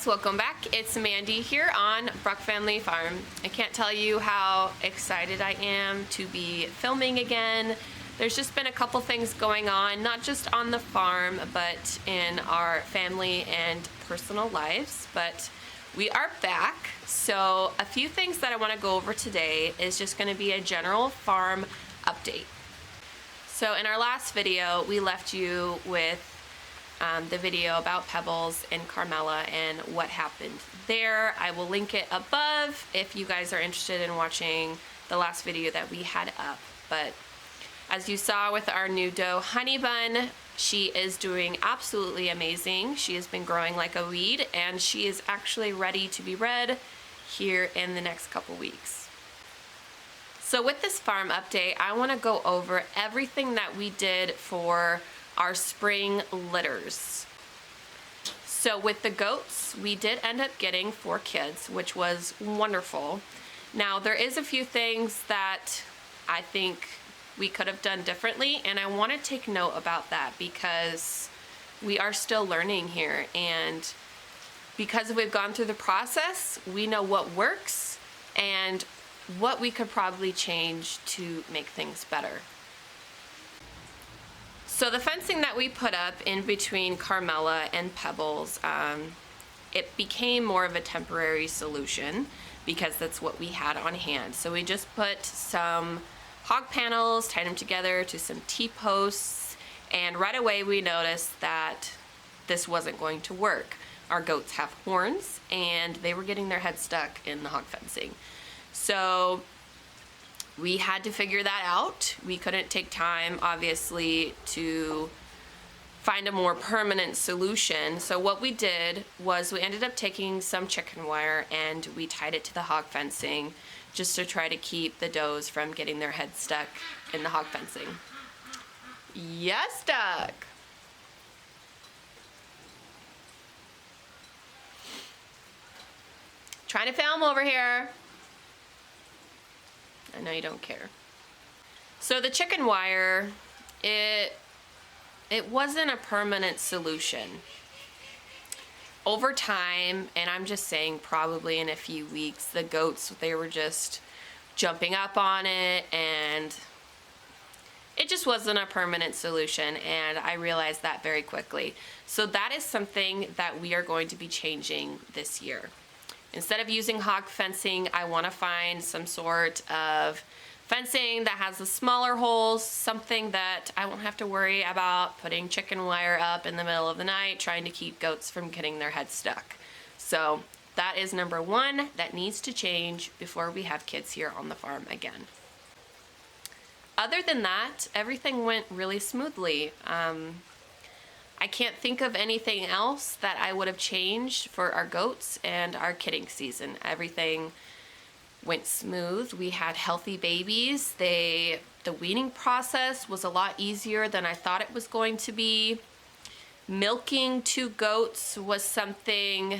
guys, welcome back. It's Mandy here on Bruck Family Farm. I can't tell you how excited I am to be filming again. There's just been a couple things going on, not just on the farm, but in our family and personal lives. But we are back. So a few things that I want to go over today is just going to be a general farm update. So in our last video, we left you with the video about Pebbles and Carmela and what happened there. I will link it above if you guys are interested in watching the last video that we had up. But as you saw with our new doe, Honey Bun, she is doing absolutely amazing. She has been growing like a weed, and she is actually ready to be bred here in the next couple weeks. So with this farm update, I want to go over everything that we did for our spring litters. So with the goats, we did end up getting 4 kids, which was wonderful. Now there is a few things that I think we could have done differently, and I want to take note about that because we are still learning here, and because we've gone through the process, we know what works and what we could probably change to make things better. So the fencing that we put up in between Carmela and Pebbles, it became more of a temporary solution because that's what we had on hand. So we just put some hog panels, tied them together to some T-posts, and right away we noticed that this wasn't going to work. Our goats have horns, and they were getting their heads stuck in the hog fencing. So we had to figure that out. We couldn't take time, obviously, to find a more permanent solution. So what we did was we ended up taking some chicken wire and we tied it to the hog fencing just to try to keep the does from getting their heads stuck in the hog fencing. Yes, Doug. Trying to film over here. I know you don't care. So the chicken wire, it wasn't a permanent solution. Over time, and I'm just saying probably in a few weeks, the goats, they were just jumping up on it, and it just wasn't a permanent solution, and I realized that very quickly. So that is something that we are going to be changing this year. Instead of using hog fencing, I want to find some sort of fencing that has the smaller holes, something that I won't have to worry about putting chicken wire up in the middle of the night trying to keep goats from getting their heads stuck. So that is number one that needs to change before we have kids here on the farm again. Other than that, everything went really smoothly. I can't think of anything else that I would have changed for our goats and our kidding season. Everything went smooth. We had healthy babies. The weaning process was a lot easier than I thought it was going to be. Milking 2 goats was something,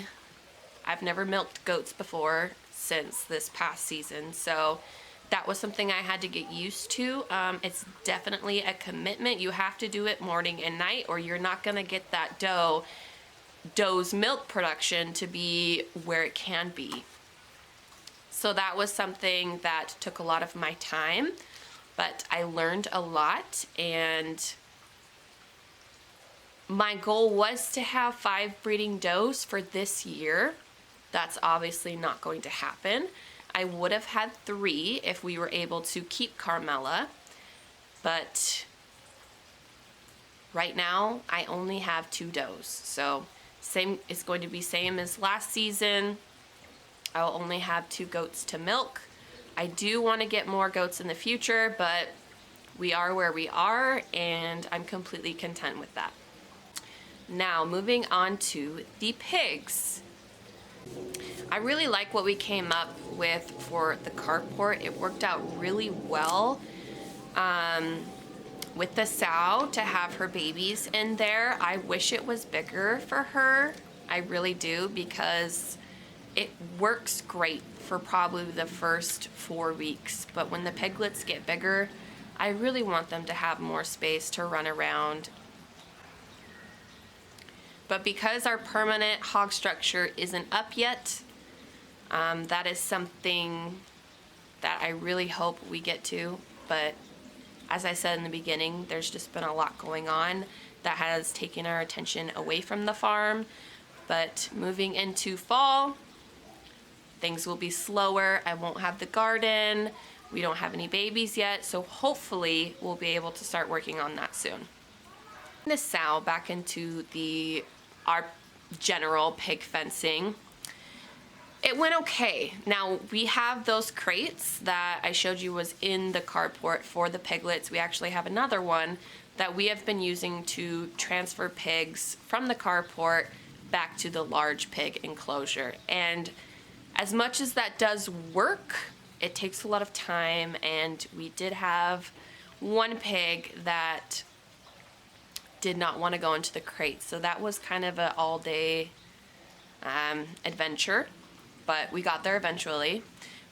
I've never milked goats before since this past season, so that was something I had to get used to. It's definitely a commitment. You have to do it morning and night, or you're not gonna get that doe's milk production to be where it can be. So that was something that took a lot of my time, but I learned a lot, and my goal was to have 5 breeding does for this year. That's obviously not going to happen. I would have had 3 if we were able to keep Carmela, but right now I only have 2 does. So it's going to be same as last season. I'll only have 2 goats to milk. I do want to get more goats in the future, but we are where we are, and I'm completely content with that. Now moving on to the pigs. I really like what we came up with for the carport. It worked out really well with the sow to have her babies in there. I wish it was bigger for her. I really do, because it works great for probably the first 4 weeks. But when the piglets get bigger, I really want them to have more space to run around. But because our permanent hog structure isn't up yet, that is something that I really hope we get to. But as I said in the beginning, there's just been a lot going on that has taken our attention away from the farm. But moving into fall, things will be slower. I won't have the garden. We don't have any babies yet, so hopefully we'll be able to start working on that soon. The sow back into our general pig fencing. It went okay. Now we have those crates that I showed you was in the carport for the piglets. We actually have another one that we have been using to transfer pigs from the carport back to the large pig enclosure. And as much as that does work, it takes a lot of time, and we did have one pig that did not want to go into the crate. So that was kind of an all-day adventure, but we got there eventually.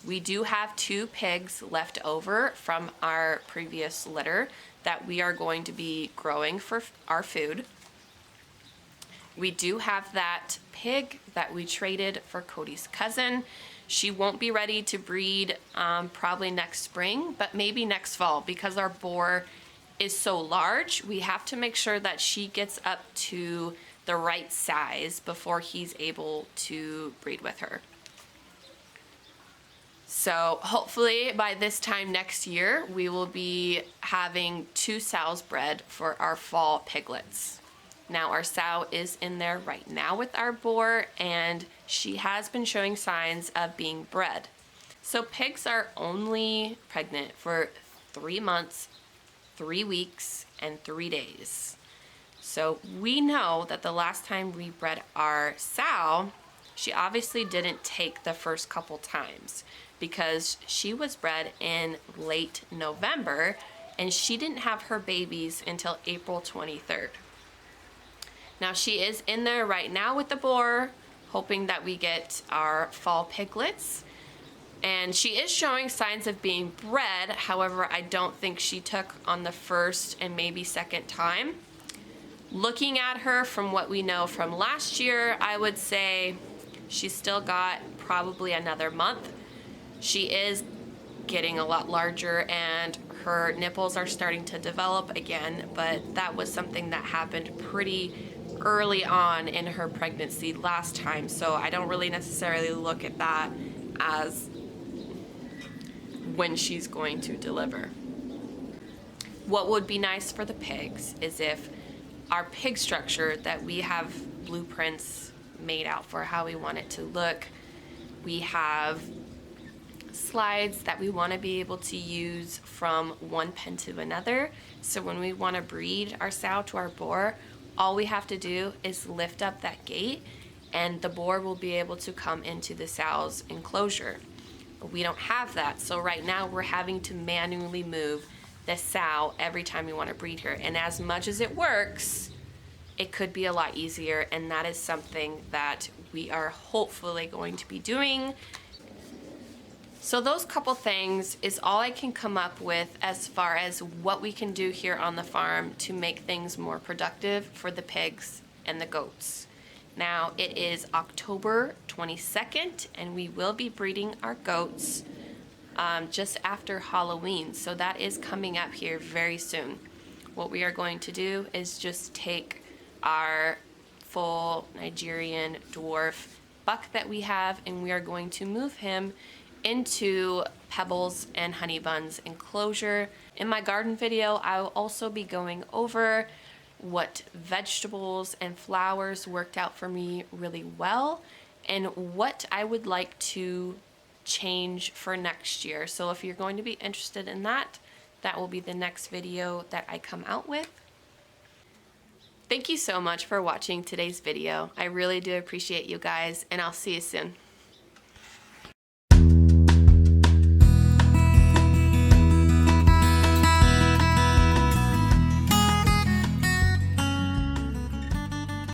We do have 2 pigs left over from our previous litter that we are going to be growing for our food. We do have that pig that we traded for Cody's cousin. She won't be ready to breed probably next spring, but maybe next fall, because our boar is so large. We have to make sure that she gets up to the right size before he's able to breed with her. So hopefully by this time next year, we will be having 2 sows bred for our fall piglets. Now our sow is in there right now with our boar, and she has been showing signs of being bred. So pigs are only pregnant for 3 months, 3 weeks, and 3 days. So we know that the last time we bred our sow, she obviously didn't take the first couple times because she was bred in late November and she didn't have her babies until April 23rd. Now she is in there right now with the boar, hoping that we get our fall piglets. And she is showing signs of being bred. However, I don't think she took on the first and maybe second time. Looking at her from what we know from last year, I would say she's still got probably another month. She is getting a lot larger and her nipples are starting to develop again, but that was something that happened pretty early on in her pregnancy last time, so I don't really necessarily look at that as when she's going to deliver. What would be nice for the pigs is if our pig structure that we have blueprints made out for how we want it to look, we have slides that we want to be able to use from one pen to another. So when we want to breed our sow to our boar, all we have to do is lift up that gate and the boar will be able to come into the sow's enclosure. But we don't have that, so right now we're having to manually move the sow every time we want to breed her. And as much as it works, it could be a lot easier, and that is something that we are hopefully going to be doing. So those couple things is all I can come up with as far as what we can do here on the farm to make things more productive for the pigs and the goats. Now it is October 22nd and we will be breeding our goats just after Halloween. So that is coming up here very soon. What we are going to do is just take our full Nigerian dwarf buck that we have and we are going to move him into Pebbles and Honey Bun's enclosure. In my garden video, I will also be going over what vegetables and flowers worked out for me really well and what I would like to change for next year. So if you're going to be interested in that, that will be the next video that I come out with. Thank you so much for watching today's video. I really do appreciate you guys, and I'll see you soon.